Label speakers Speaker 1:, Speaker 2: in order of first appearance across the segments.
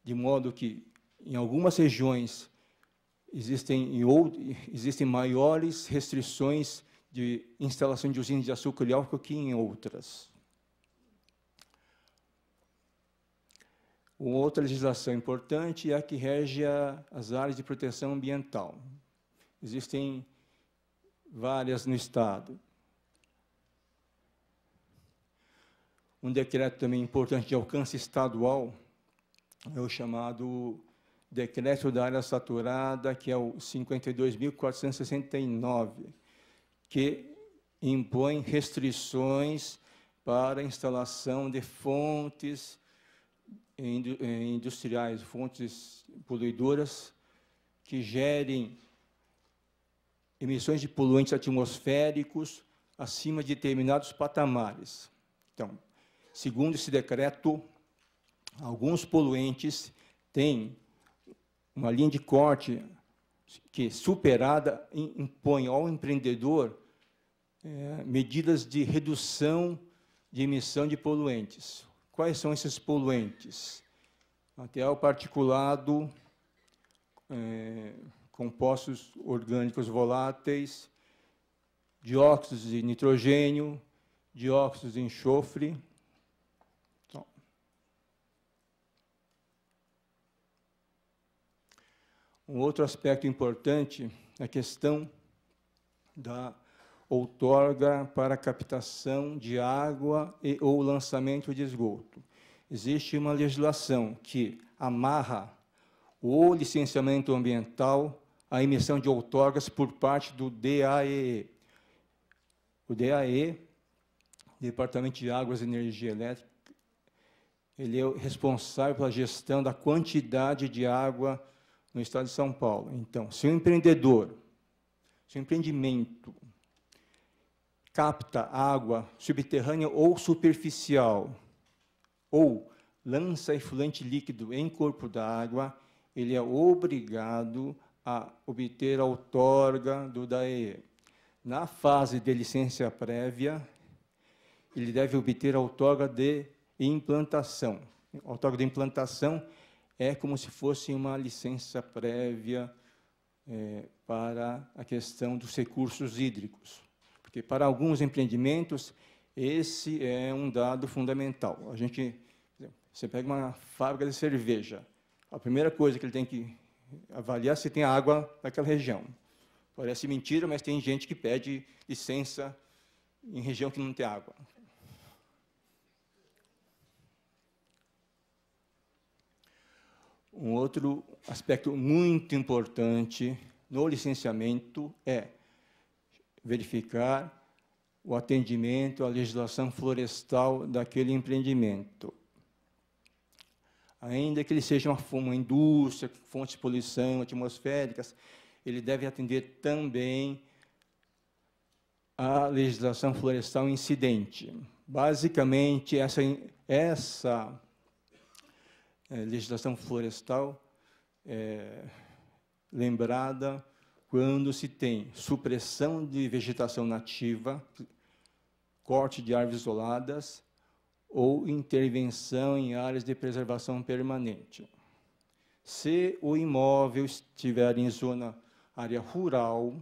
Speaker 1: de modo que, em algumas regiões, existem maiores restrições de instalação de usinas de açúcar e álcool que em outras. Uma outra legislação importante é a que rege as áreas de proteção ambiental. Existem várias no Estado. Um decreto também importante de alcance estadual é o chamado Decreto da Área Saturada, que é o 52.469, que impõe restrições para a instalação de fontes industriais, fontes poluidoras, que gerem emissões de poluentes atmosféricos acima de determinados patamares. Então, segundo esse decreto, alguns poluentes têm uma linha de corte que, superada, impõe ao empreendedor medidas de redução de emissão de poluentes. Quais são esses poluentes? Material particulado, compostos orgânicos voláteis, dióxidos de nitrogênio, dióxidos de enxofre. Então, um outro aspecto importante é a questão da outorga para captação de água ou lançamento de esgoto. Existe uma legislação que amarra o licenciamento ambiental à emissão de outorgas por parte do DAEE. O DAEE, Departamento de Águas e Energia Elétrica, ele é o responsável pela gestão da quantidade de água no estado de São Paulo. Então, se o empreendedor, se o empreendimento capta água subterrânea ou superficial, ou lança efluente líquido em corpo d'água, ele é obrigado a obter a outorga do DAEE. Na fase de licença prévia, ele deve obter a outorga de implantação. A outorga de implantação é como se fosse uma licença prévia para a questão dos recursos hídricos. Porque, para alguns empreendimentos, esse é um dado fundamental. Você pega uma fábrica de cerveja, a primeira coisa que ele tem que avaliar é se tem água naquela região. Parece mentira, mas tem gente que pede licença em região que não tem água. Um outro aspecto muito importante no licenciamento é verificar o atendimento à legislação florestal daquele empreendimento. Ainda que ele seja uma indústria, fontes de poluição atmosféricas, ele deve atender também à legislação florestal incidente. Basicamente, essa legislação florestal é lembrada quando se tem supressão de vegetação nativa, corte de árvores isoladas ou intervenção em áreas de preservação permanente. Se o imóvel estiver em área rural,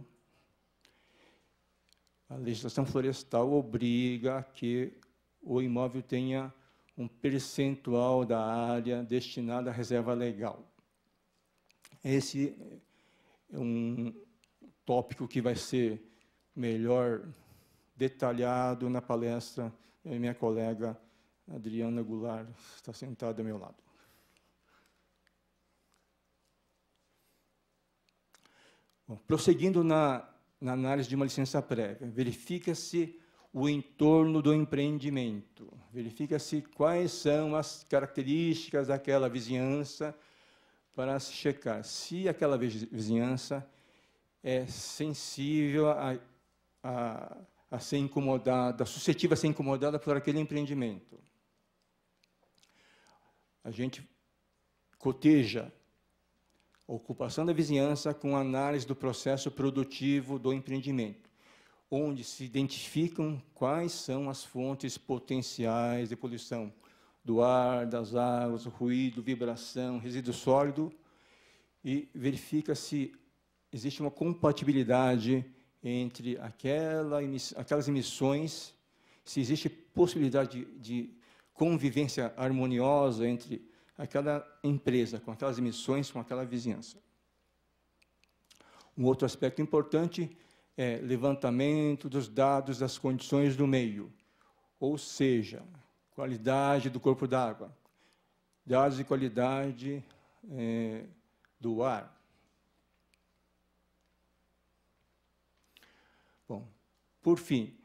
Speaker 1: a legislação florestal obriga a que o imóvel tenha um percentual da área destinada à reserva legal. Esse é um tópico que vai ser melhor detalhado na palestra da minha colega Adriana Goulart, está sentada ao meu lado. Bom, prosseguindo na análise de uma licença prévia, verifica-se o entorno do empreendimento, verifica-se quais são as características daquela vizinhança, para se checar se aquela vizinhança é sensível a ser incomodada, suscetível a ser incomodada por aquele empreendimento. A gente coteja a ocupação da vizinhança com a análise do processo produtivo do empreendimento, onde se identificam quais são as fontes potenciais de poluição, do ar, das águas, ruído, vibração, resíduo sólido, e verifica se existe uma compatibilidade entre aquelas emissões, se existe possibilidade de convivência harmoniosa entre aquela empresa, com aquelas emissões, com aquela vizinhança. Um outro aspecto importante é levantamento dos dados das condições do meio, ou seja, qualidade do corpo d'água, dados de qualidade do ar. Bom, por fim,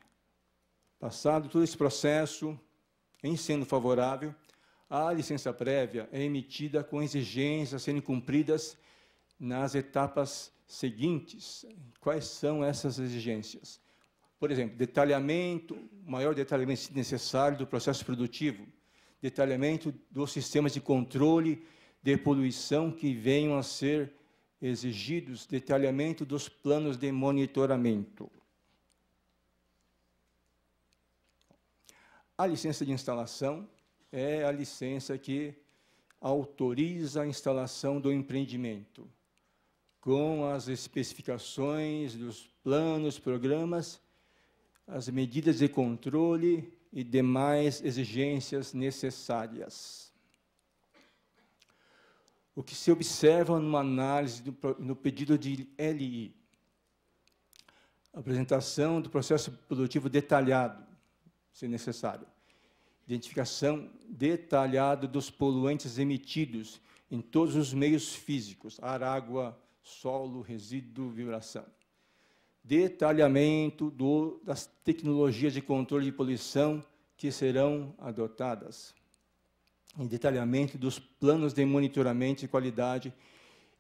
Speaker 1: passado todo esse processo, em sendo favorável, a licença prévia é emitida com exigências a serem cumpridas nas etapas seguintes. Quais são essas exigências? Por exemplo, detalhamento, maior detalhamento se necessário do processo produtivo, detalhamento dos sistemas de controle de poluição que venham a ser exigidos, detalhamento dos planos de monitoramento. A licença de instalação é a licença que autoriza a instalação do empreendimento, com as especificações dos planos, programas, as medidas de controle e demais exigências necessárias. O que se observa numa análise no pedido de LI? Apresentação do processo produtivo detalhado, se necessário. Identificação detalhada dos poluentes emitidos em todos os meios físicos, ar, água, solo, resíduo, vibração. Detalhamento das tecnologias de controle de poluição que serão adotadas. E detalhamento dos planos de monitoramento de qualidade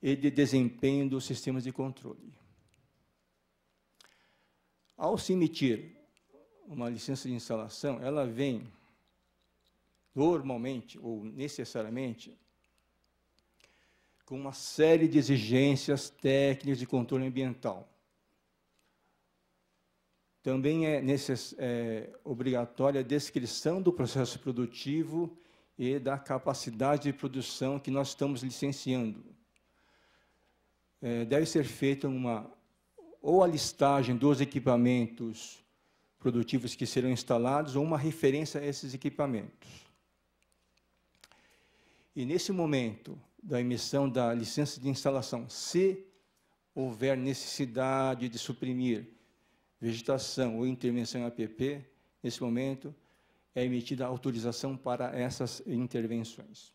Speaker 1: e de desempenho dos sistemas de controle. Ao se emitir uma licença de instalação, ela vem normalmente ou necessariamente com uma série de exigências técnicas de controle ambiental. Também é obrigatória a descrição do processo produtivo e da capacidade de produção que nós estamos licenciando. Deve ser feita ou a listagem dos equipamentos produtivos que serão instalados ou uma referência a esses equipamentos. E, nesse momento da emissão da licença de instalação, se houver necessidade de suprimir vegetação ou intervenção em APP, nesse momento é emitida a autorização para essas intervenções.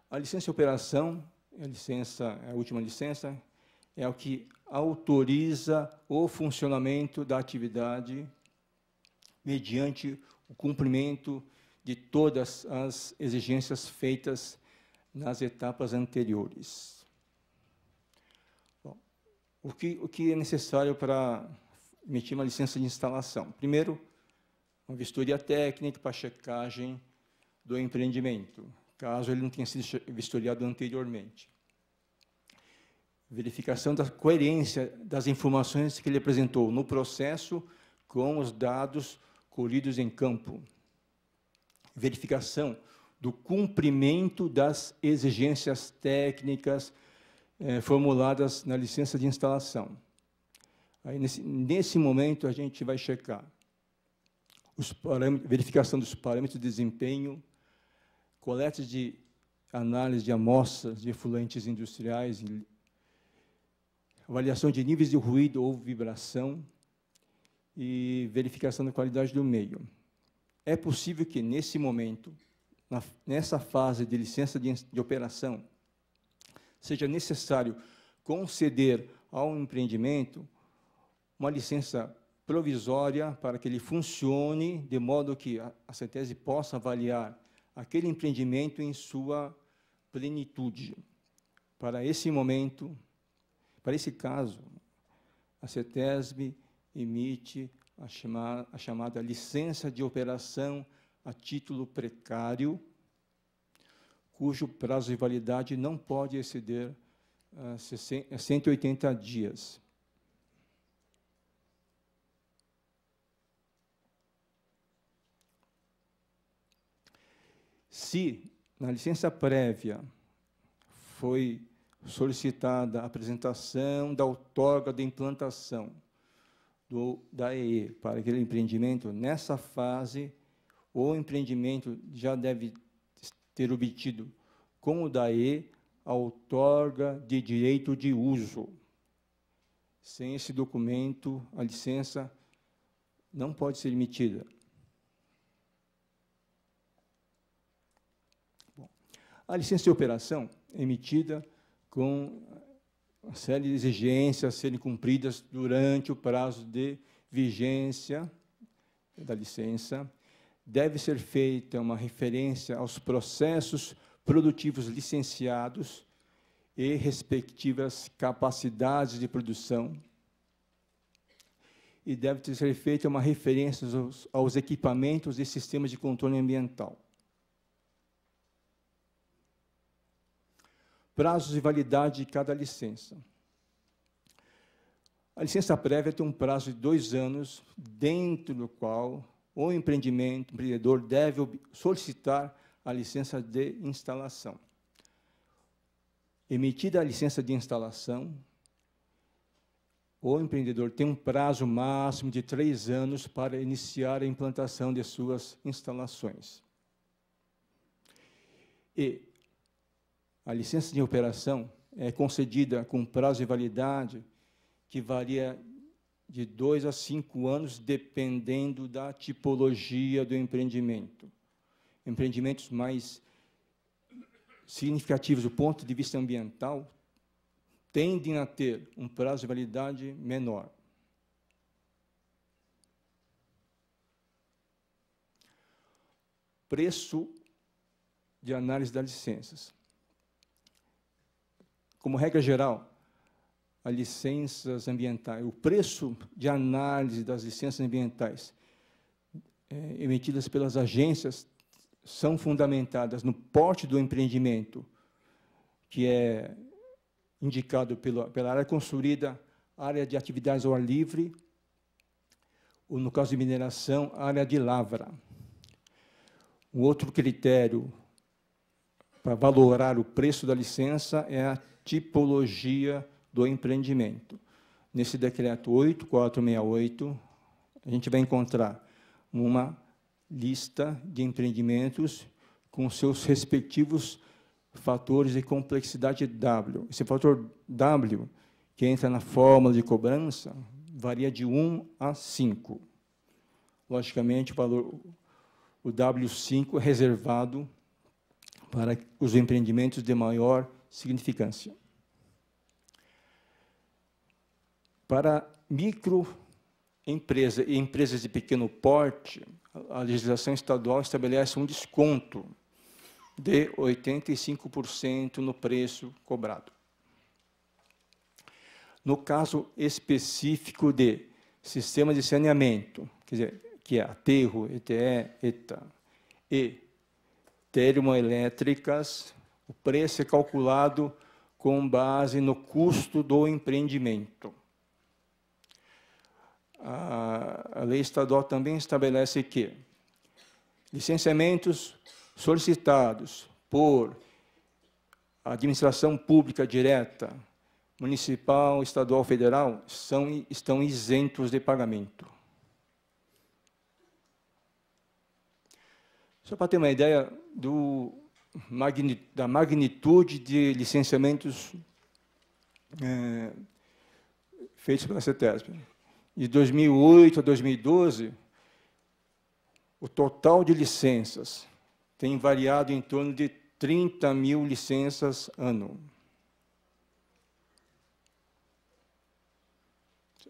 Speaker 1: A licença de operação, a última licença, é o que autoriza o funcionamento da atividade mediante o cumprimento de todas as exigências feitas nas etapas anteriores. Bom, o que é necessário para emitir uma licença de instalação? Primeiro, uma vistoria técnica para checagem do empreendimento, caso ele não tenha sido vistoriado anteriormente. Verificação da coerência das informações que ele apresentou no processo com os dados colhidos em campo. Verificação do cumprimento das exigências técnicas formuladas na licença de instalação. Aí, nesse momento, a gente vai checar verificação dos parâmetros de desempenho, coleta de análise de amostras de efluentes industriais, avaliação de níveis de ruído ou vibração e verificação da qualidade do meio. É possível que, nesse momento, nessa fase de licença de operação, seja necessário conceder ao empreendimento uma licença provisória para que ele funcione de modo que a CETESB possa avaliar aquele empreendimento em sua plenitude. Para esse momento, para esse caso, a CETESB emite a chamada licença de operação a título precário, cujo prazo de validade não pode exceder 180 dias. Se na licença prévia foi solicitada a apresentação da outorga de implantação da EE para aquele empreendimento, nessa fase, o empreendimento já deve ter obtido, com o da EE, a outorga de direito de uso. Sem esse documento, a licença não pode ser emitida. Bom, a licença de operação é emitida com uma série de exigências a serem cumpridas durante o prazo de vigência da licença. Deve ser feita uma referência aos processos produtivos licenciados e respectivas capacidades de produção. E deve ser feita uma referência aos equipamentos e sistemas de controle ambiental. Prazos de validade de cada licença. A licença prévia tem um prazo de 2 anos, dentro do qual o empreendedor deve solicitar a licença de instalação. Emitida a licença de instalação, o empreendedor tem um prazo máximo de 3 anos para iniciar a implantação de suas instalações. E a licença de operação é concedida com prazo de validade que varia de 2 a 5 anos, dependendo da tipologia do empreendimento. Empreendimentos mais significativos do ponto de vista ambiental tendem a ter um prazo de validade menor. Preço de análise das licenças. Como regra geral, as licenças ambientais, o preço de análise das licenças ambientais emitidas pelas agências são fundamentadas no porte do empreendimento, que é indicado pela área construída, área de atividades ao ar livre, ou, no caso de mineração, área de lavra. Um outro critério para valorar o preço da licença é a tipologia do empreendimento. Nesse decreto 8468, a gente vai encontrar uma lista de empreendimentos com seus respectivos fatores de complexidade W. Esse fator W, que entra na fórmula de cobrança, varia de 1 a 5. Logicamente, o W5 é reservado para os empreendimentos de maior significância. Para microempresas e empresas de pequeno porte, a legislação estadual estabelece um desconto de 85% no preço cobrado. No caso específico de sistemas de saneamento, quer dizer, que é aterro, ETE, ETA, e termoelétricas, o preço é calculado com base no custo do empreendimento. A lei estadual também estabelece que licenciamentos solicitados por administração pública direta, municipal, estadual, federal, estão isentos de pagamento. Só para ter uma ideia da magnitude de licenciamentos feitos pela CETESB. De 2008 a 2012, o total de licenças tem variado em torno de 30 mil licenças ano.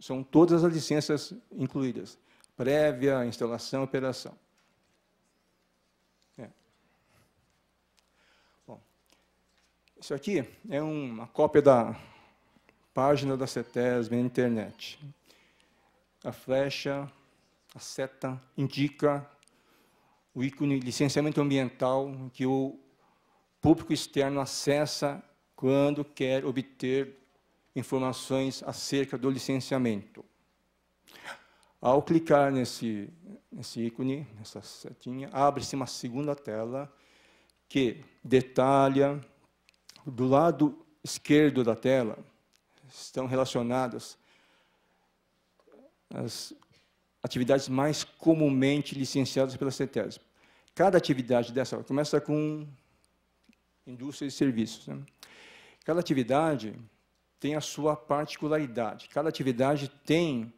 Speaker 1: São todas as licenças incluídas, prévia, instalação, operação. Bom, isso aqui é uma cópia da página da CETESB na internet. A flecha, a seta, indica o ícone licenciamento ambiental que o público externo acessa quando quer obter informações acerca do licenciamento. Ao clicar nesse ícone, nessa setinha, abre-se uma segunda tela que detalha, do lado esquerdo da tela, estão relacionadas as atividades mais comumente licenciadas pela CETESB. Cada atividade dessa, começa com indústria e serviços, né? Cada atividade tem a sua particularidade. Cada atividade tem,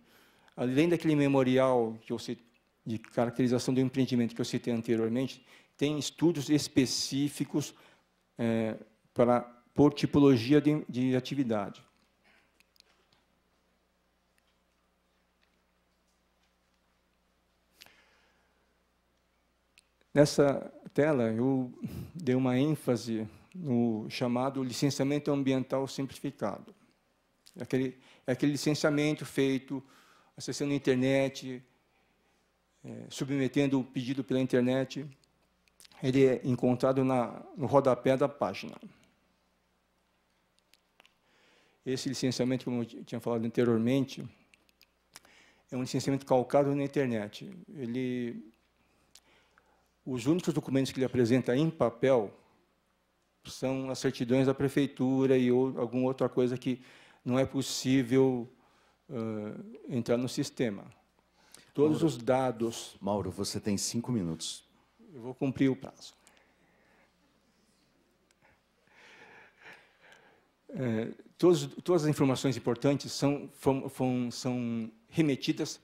Speaker 1: além daquele memorial que eu citei, de caracterização do empreendimento que eu citei anteriormente, tem estudos específicos por tipologia de atividade. Nessa tela, eu dei uma ênfase no chamado licenciamento ambiental simplificado. É aquele licenciamento feito acessando a internet, submetendo o pedido pela internet. Ele é encontrado no rodapé da página. Esse licenciamento, como eu tinha falado anteriormente, é um licenciamento calcado na internet. Os únicos documentos que ele apresenta em papel são as certidões da prefeitura e alguma outra coisa que não é possível entrar no sistema. Todos os dados...
Speaker 2: Mauro, você tem 5 minutos.
Speaker 1: Eu vou cumprir o prazo. Todas as informações importantes são remetidas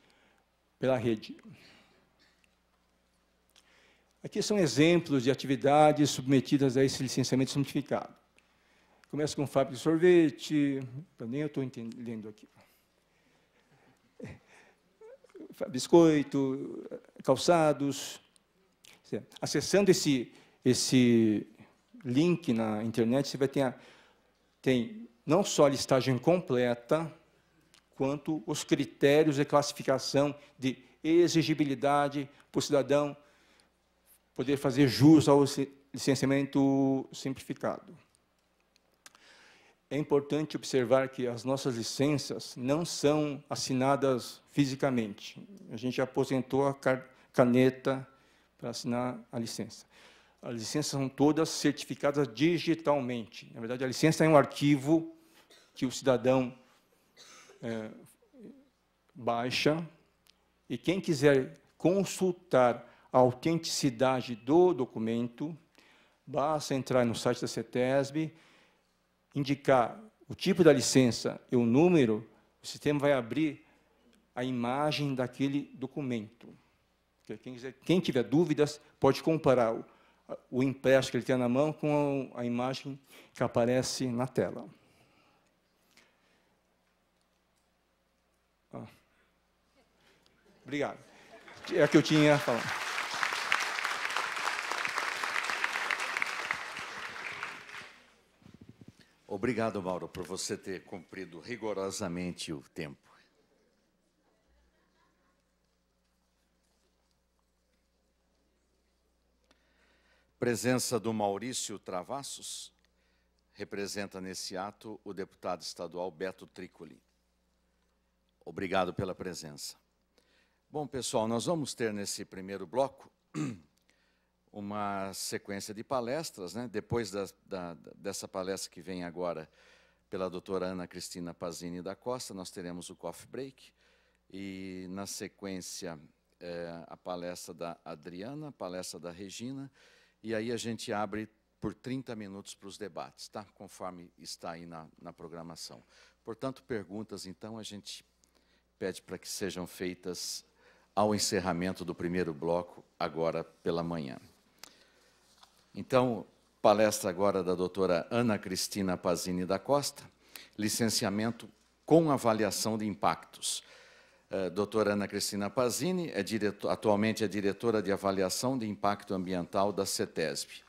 Speaker 1: pela rede. Aqui são exemplos de atividades submetidas a esse licenciamento simplificado. Começa com fábrica de sorvete, nem eu estou entendendo aqui. Biscoito, calçados. Acessando esse link na internet, você vai ter não só a listagem completa, quanto os critérios de classificação de exigibilidade para o cidadão poder fazer jus ao licenciamento simplificado. É importante observar que as nossas licenças não são assinadas fisicamente. A gente aposentou a caneta para assinar a licença. As licenças são todas certificadas digitalmente. Na verdade, a licença é um arquivo que o cidadão baixa, e quem quiser consultar a autenticidade do documento, basta entrar no site da CETESB, indicar o tipo da licença e o número, o sistema vai abrir a imagem daquele documento. Quem tiver dúvidas, pode comparar o impresso que ele tem na mão com a imagem que aparece na tela. Obrigado. É o que eu tinha a falar.
Speaker 2: Obrigado, Mauro, por você ter cumprido rigorosamente o tempo. Presença do Maurício Travassos, representa nesse ato o deputado estadual Beto Tricoli. Obrigado pela presença. Bom, pessoal, nós vamos ter nesse primeiro bloco uma sequência de palestras, né? Depois dessa palestra que vem agora pela doutora Ana Cristina Pazini da Costa, nós teremos o coffee break, e na sequência a palestra da Adriana, a palestra da Regina, e aí a gente abre por 30 minutos para os debates, tá? Conforme está aí na programação. Portanto, perguntas, então, a gente pede para que sejam feitas ao encerramento do primeiro bloco, agora pela manhã. Então, palestra agora da doutora Ana Cristina Pazini da Costa, licenciamento com avaliação de impactos. Doutora Ana Cristina Pazini atualmente é diretora de avaliação de impacto ambiental da CETESB.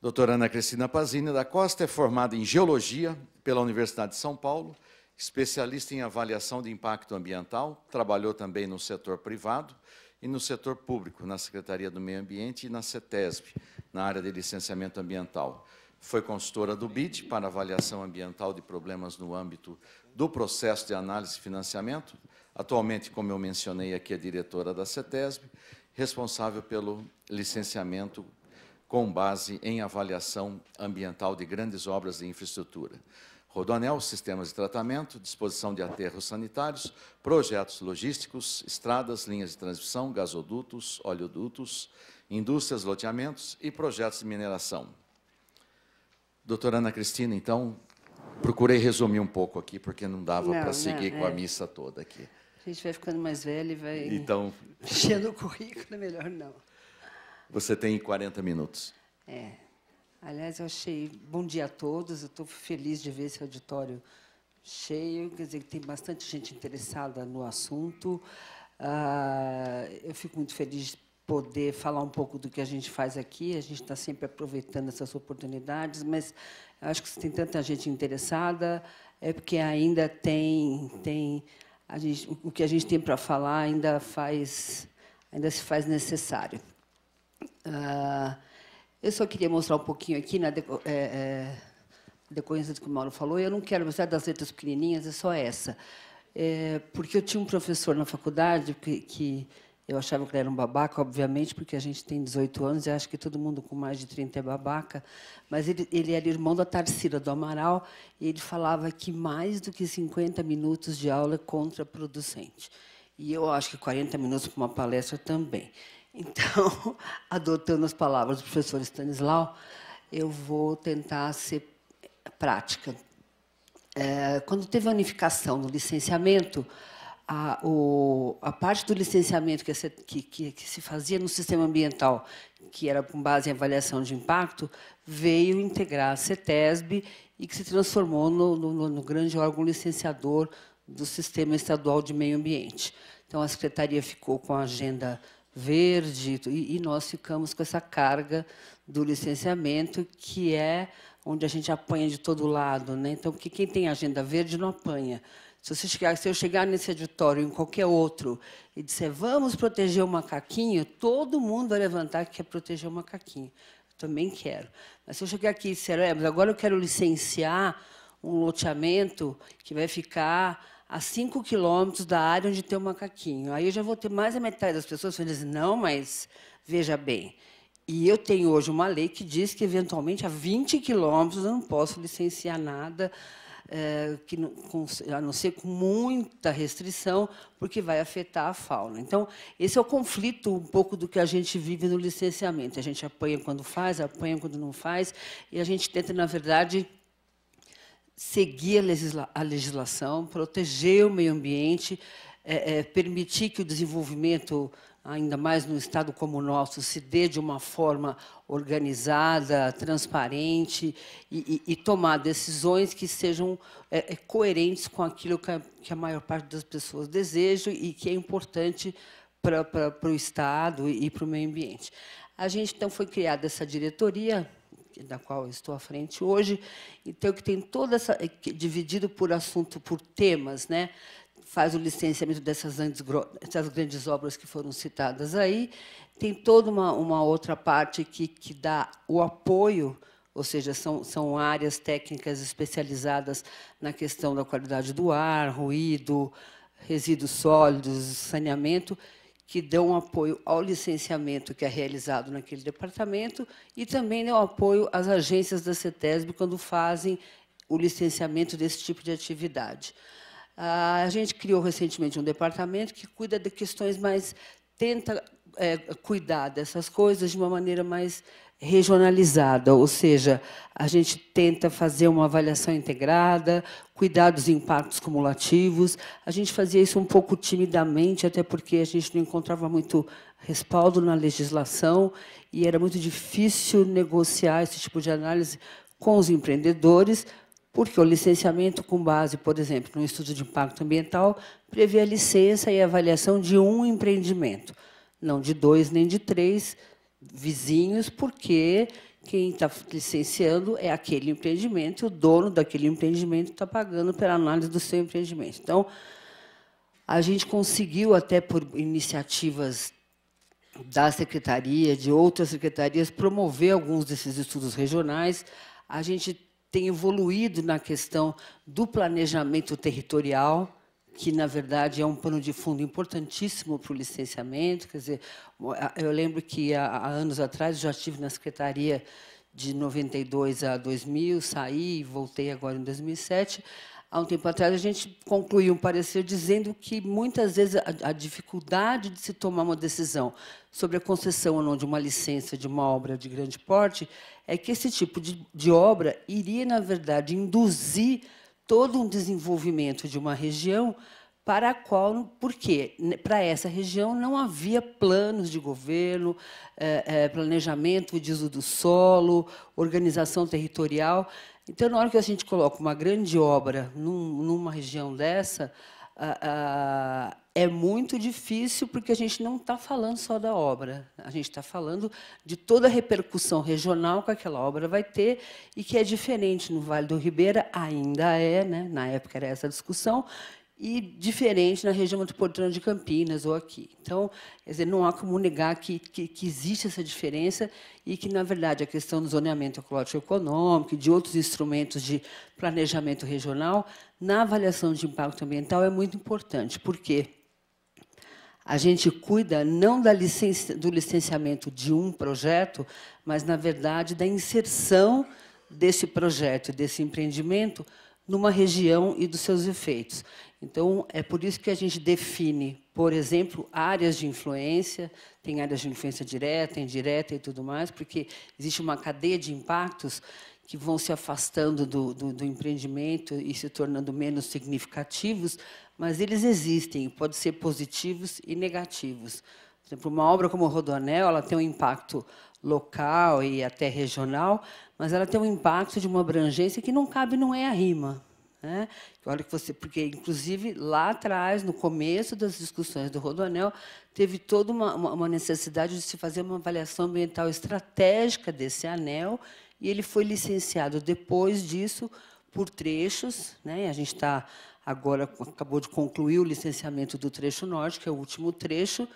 Speaker 2: Doutora Ana Cristina Pazini da Costa é formada em Geologia pela Universidade de São Paulo, especialista em avaliação de impacto ambiental, trabalhou também no setor privado e no setor público, na Secretaria do Meio Ambiente e na CETESB, na área de licenciamento ambiental. Foi consultora do BID para avaliação ambiental de problemas no âmbito do processo de análise e financiamento. Atualmente, como eu mencionei aqui, é diretora da CETESB responsável pelo licenciamento com base em avaliação ambiental de grandes obras de infraestrutura. Rodoanel, sistemas de tratamento, disposição de aterros sanitários, projetos logísticos, estradas, linhas de transmissão, gasodutos, oleodutos, indústrias, loteamentos e projetos de mineração. Doutora Ana Cristina, então, procurei resumir um pouco aqui, porque não dava para seguir com a missa toda aqui.
Speaker 3: A gente vai ficando mais velho e vai
Speaker 2: então,
Speaker 3: enchendo o currículo, é melhor não.
Speaker 2: Você tem 40 minutos.
Speaker 3: Aliás, eu achei... Bom dia a todos, eu estou feliz de ver esse auditório cheio, quer dizer, que tem bastante gente interessada no assunto. Eu fico muito feliz de poder falar um pouco do que a gente faz aqui, a gente está sempre aproveitando essas oportunidades, mas acho que se tem tanta gente interessada, é porque ainda o que a gente tem para falar ainda se faz necessário. Eu só queria mostrar um pouquinho aqui, na decorrência do que o Mauro falou. Eu não quero mostrar das letras pequenininhas, é só essa. Porque eu tinha um professor na faculdade que eu achava que ele era um babaca, obviamente, porque a gente tem 18 anos e acho que todo mundo com mais de 30 é babaca, mas ele era irmão da Tarsila do Amaral e ele falava que mais do que 50 minutos de aula é contraproducente. E eu acho que 40 minutos para uma palestra também. Então, adotando as palavras do professor Stanislau, eu vou tentar ser prática. Quando teve a unificação no licenciamento, a parte do licenciamento que se fazia no sistema ambiental, que era com base em avaliação de impacto, veio integrar a CETESB e que se transformou no grande órgão licenciador do Sistema Estadual de Meio Ambiente. Então, a Secretaria ficou com a agenda verde e nós ficamos com essa carga do licenciamento, que é onde a gente apanha de todo lado, né? Então, porque quem tem agenda verde não apanha. Se eu chegar nesse auditório, em qualquer outro, e disser, vamos proteger o macaquinho, todo mundo vai levantar que quer proteger o macaquinho. Eu também quero. Mas se eu chegar aqui e disser, mas agora eu quero licenciar um loteamento que vai ficar a 5 quilômetros da área onde tem o macaquinho, aí eu já vou ter mais da metade das pessoas falando assim, não, mas veja bem, e eu tenho hoje uma lei que diz que, eventualmente, a 20 quilômetros eu não posso licenciar nada, a não ser com muita restrição, porque vai afetar a fauna. Então, esse é o conflito um pouco do que a gente vive no licenciamento. A gente apanha quando faz, apanha quando não faz, e a gente tenta, na verdade, seguir a legislação, proteger o meio ambiente, permitir que o desenvolvimento, ainda mais num estado como o nosso, se dê de uma forma organizada, transparente e tomar decisões que sejam coerentes com aquilo que a maior parte das pessoas deseja e que é importante para o Estado e para o meio ambiente. A gente, então, foi criada essa diretoria, da qual eu estou à frente hoje, então, que tem toda essa... dividido por assunto, por temas, né? Faz o licenciamento dessas grandes obras que foram citadas aí. Tem toda uma outra parte que dá o apoio, ou seja, são áreas técnicas especializadas na questão da qualidade do ar, ruído, resíduos sólidos, saneamento, que dão apoio ao licenciamento que é realizado naquele departamento e também dão apoio às agências da CETESB quando fazem o licenciamento desse tipo de atividade. A gente criou recentemente um departamento que cuida de questões mais... tenta cuidar dessas coisas de uma maneira mais regionalizada, ou seja, a gente tenta fazer uma avaliação integrada, cuidar dos impactos cumulativos. A gente fazia isso um pouco timidamente, até porque a gente não encontrava muito respaldo na legislação e era muito difícil negociar esse tipo de análise com os empreendedores, porque o licenciamento com base, por exemplo, no estudo de impacto ambiental, prevê a licença e a avaliação de um empreendimento, não de 2 nem de 3 vizinhos, porque quem está licenciando é aquele empreendimento, e o dono daquele empreendimento está pagando pela análise do seu empreendimento. Então, a gente conseguiu, até por iniciativas da Secretaria, de outras secretarias, promover alguns desses estudos regionais. A gente tem evoluído na questão do planejamento territorial, que, na verdade, é um pano de fundo importantíssimo para o licenciamento. Quer dizer, eu lembro que, há anos atrás, eu já estive na Secretaria de 92 a 2000, saí e voltei agora em 2007. Há um tempo atrás, a gente concluiu um parecer dizendo que, muitas vezes, a dificuldade de se tomar uma decisão sobre a concessão ou não de uma licença de uma obra de grande porte é que esse tipo de obra iria, na verdade, induzir todo um desenvolvimento de uma região para a qual, porque para essa região não havia planos de governo, planejamento de uso do solo, organização territorial. Então, na hora que a gente coloca uma grande obra numa região dessa, é muito difícil, porque a gente não está falando só da obra, a gente está falando de toda a repercussão regional que aquela obra vai ter, e que é diferente no Vale do Ribeira, ainda é, né? Na época era essa a discussão, e diferente na região metropolitana de Campinas ou aqui. Então, quer dizer, não há como negar que existe essa diferença e que, na verdade, a questão do zoneamento ecológico econômico e de outros instrumentos de planejamento regional, na avaliação de impacto ambiental, é muito importante. Por quê? A gente cuida não do licenciamento de um projeto, mas, na verdade, da inserção desse projeto, desse empreendimento, numa região e dos seus efeitos. Então, é por isso que a gente define, por exemplo, áreas de influência, tem áreas de influência direta, indireta e tudo mais, porque existe uma cadeia de impactos que vão se afastando do empreendimento e se tornando menos significativos, mas eles existem, podem ser positivos e negativos. Por exemplo, uma obra como o Rodoanel, ela tem um impacto local e até regional, mas ela tem um impacto de uma abrangência que não cabe, não é a rima. Né? Olha que porque, inclusive, lá atrás, no começo das discussões do Rodoanel, teve toda uma necessidade de se fazer uma avaliação ambiental estratégica desse anel, e ele foi licenciado depois disso por trechos. Né? A gente está agora acabou de concluir o licenciamento do trecho norte, que é o último trecho,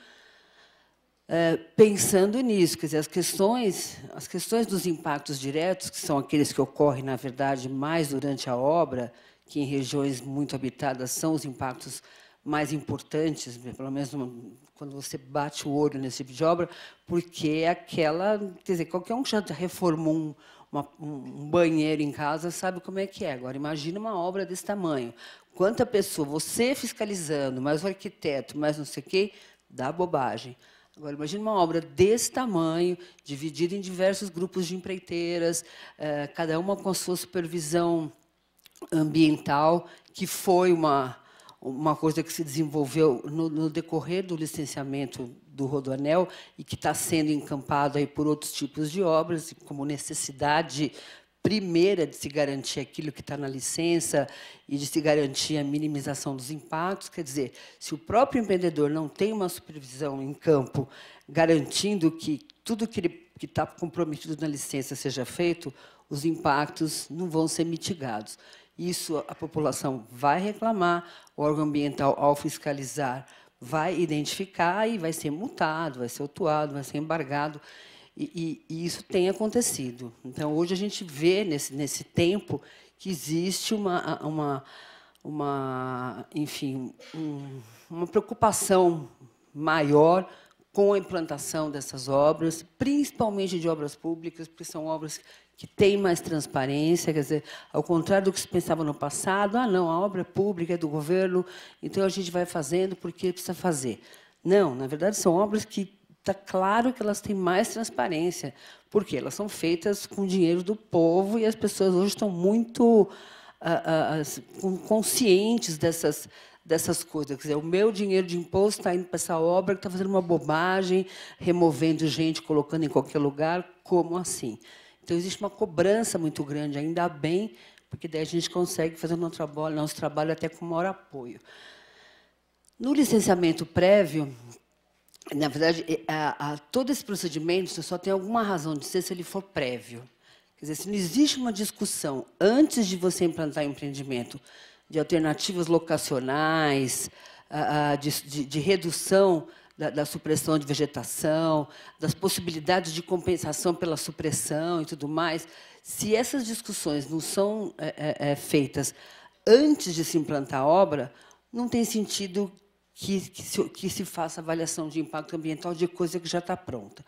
Speaker 3: pensando nisso, quer dizer, as questões dos impactos diretos, que são aqueles que ocorrem, na verdade, mais durante a obra, que em regiões muito habitadas são os impactos mais importantes, pelo menos quando você bate o olho nesse tipo de obra, porque é aquela, quer dizer, qualquer um que já reformou um banheiro em casa sabe como é que é. Agora, imagina uma obra desse tamanho. Quanta pessoa, você fiscalizando, mais o arquiteto, mais não sei o quê, dá bobagem. Agora, imagine uma obra desse tamanho, dividida em diversos grupos de empreiteiras, cada uma com a sua supervisão ambiental, que foi uma coisa que se desenvolveu no decorrer do licenciamento do Rodoanel e que está sendo encampado aí por outros tipos de obras, como necessidade primeira de se garantir aquilo que está na licença e de se garantir a minimização dos impactos. Quer dizer, se o próprio empreendedor não tem uma supervisão em campo garantindo que tudo que está comprometido na licença seja feito, os impactos não vão ser mitigados. Isso a população vai reclamar, o órgão ambiental, ao fiscalizar, vai identificar e vai ser multado, vai ser autuado, vai ser embargado. E isso tem acontecido. Então, hoje, a gente vê, nesse tempo, que existe uma preocupação maior com a implantação dessas obras, principalmente de obras públicas, porque são obras que têm mais transparência, quer dizer, ao contrário do que se pensava no passado, não, a obra é pública, é do governo, então a gente vai fazendo porque precisa fazer. Não, na verdade, são obras que está claro que elas têm mais transparência, porque elas são feitas com dinheiro do povo e as pessoas hoje estão muito conscientes dessas coisas. Quer dizer, o meu dinheiro de imposto está indo para essa obra que está fazendo uma bobagem, removendo gente, colocando em qualquer lugar, como assim? Então, existe uma cobrança muito grande, ainda bem, porque daí a gente consegue fazer o nosso trabalho até com maior apoio. No licenciamento prévio, na verdade, todo esse procedimento só tem alguma razão de ser se ele for prévio. Quer dizer, se não existe uma discussão antes de você implantar o empreendimento de alternativas locacionais, de redução da supressão de vegetação, das possibilidades de compensação pela supressão e tudo mais, se essas discussões não são feitas antes de se implantar a obra, não tem sentido que se faça avaliação de impacto ambiental de coisa que já está pronta.